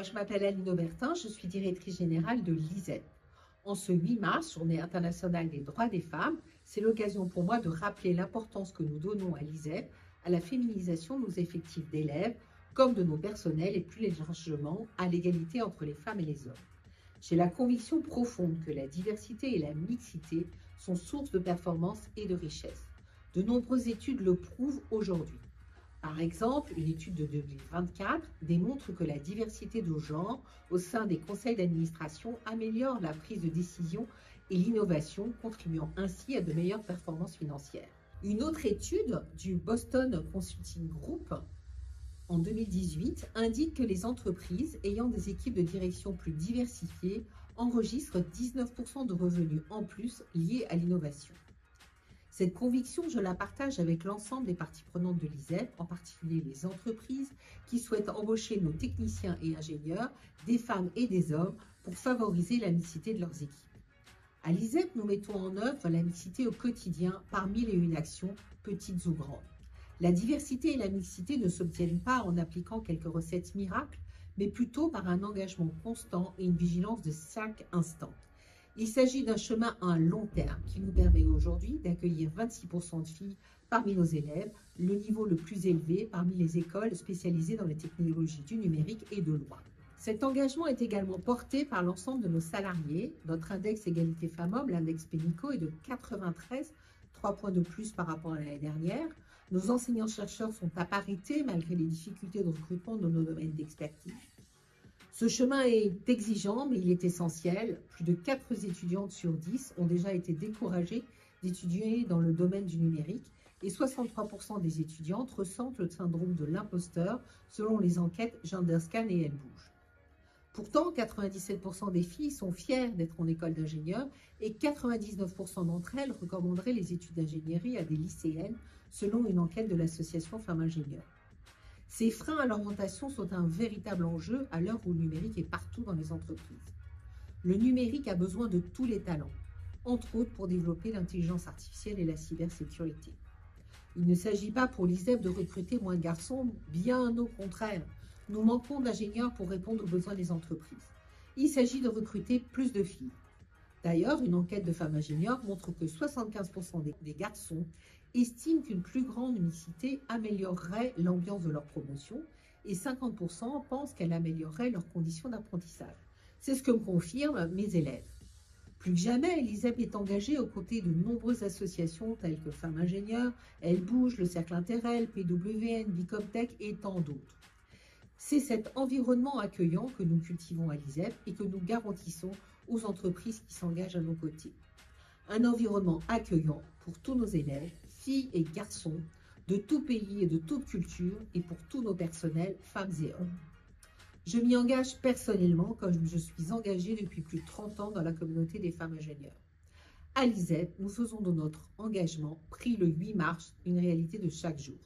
Je m'appelle Aline Aubertin, je suis directrice générale de l'ISEP. En ce 8 mars, Journée internationale des droits des femmes, c'est l'occasion pour moi de rappeler l'importance que nous donnons à l'ISEP à la féminisation de nos effectifs d'élèves, comme de nos personnels et plus largement à l'égalité entre les femmes et les hommes. J'ai la conviction profonde que la diversité et la mixité sont source de performance et de richesse. De nombreuses études le prouvent aujourd'hui. Par exemple, une étude de 2024 démontre que la diversité de genre au sein des conseils d'administration améliore la prise de décision et l'innovation, contribuant ainsi à de meilleures performances financières. Une autre étude du Boston Consulting Group en 2018 indique que les entreprises ayant des équipes de direction plus diversifiées enregistrent 19% de revenus en plus liés à l'innovation. Cette conviction, je la partage avec l'ensemble des parties prenantes de l'ISEP, en particulier les entreprises qui souhaitent embaucher nos techniciens et ingénieurs, des femmes et des hommes, pour favoriser la mixité de leurs équipes. À l'ISEP, nous mettons en œuvre la mixité au quotidien par 1001 actions, petites ou grandes. La diversité et la mixité ne s'obtiennent pas en appliquant quelques recettes miracles, mais plutôt par un engagement constant et une vigilance de chaque instant. Il s'agit d'un chemin à un long terme qui nous permet aujourd'hui d'accueillir 26% de filles parmi nos élèves, le niveau le plus élevé parmi les écoles spécialisées dans les technologies du numérique et de loin. Cet engagement est également porté par l'ensemble de nos salariés. Notre index égalité femmes-hommes, l'index Pénico, est de 93, 3 points de plus par rapport à l'année dernière. Nos enseignants-chercheurs sont à parité malgré les difficultés de recrutement dans nos domaines d'expertise. Ce chemin est exigeant, mais il est essentiel. Plus de 4 étudiantes sur 10 ont déjà été découragées d'étudier dans le domaine du numérique et 63% des étudiantes ressentent le syndrome de l'imposteur selon les enquêtes GenderScan et Elle Bouge. Pourtant, 97% des filles sont fières d'être en école d'ingénieur et 99% d'entre elles recommanderaient les études d'ingénierie à des lycéennes selon une enquête de l'association Femmes Ingénieurs. Ces freins à l'orientation sont un véritable enjeu à l'heure où le numérique est partout dans les entreprises. Le numérique a besoin de tous les talents, entre autres pour développer l'intelligence artificielle et la cybersécurité. Il ne s'agit pas pour l'ISEP de recruter moins de garçons, bien au contraire. Nous manquons d'ingénieurs pour répondre aux besoins des entreprises. Il s'agit de recruter plus de filles. D'ailleurs, une enquête de femmes ingénieurs montre que 75% des garçons estiment qu'une plus grande mixité améliorerait l'ambiance de leur promotion et 50% pensent qu'elle améliorerait leurs conditions d'apprentissage. C'est ce que me confirment mes élèves. Plus que jamais, l'ISEP est engagée aux côtés de nombreuses associations telles que Femmes Ingénieurs, Elle Bouge, le Cercle Interrel, PWN, Bicoptech et tant d'autres. C'est cet environnement accueillant que nous cultivons à l'ISEP et que nous garantissons aux entreprises qui s'engagent à nos côtés. Un environnement accueillant pour tous nos élèves, filles et garçons, de tout pays et de toute culture, et pour tous nos personnels, femmes et hommes. Je m'y engage personnellement comme je suis engagée depuis plus de 30 ans dans la communauté des femmes ingénieurs. À l'ISEP, nous faisons de notre engagement, pris le 8 mars, une réalité de chaque jour.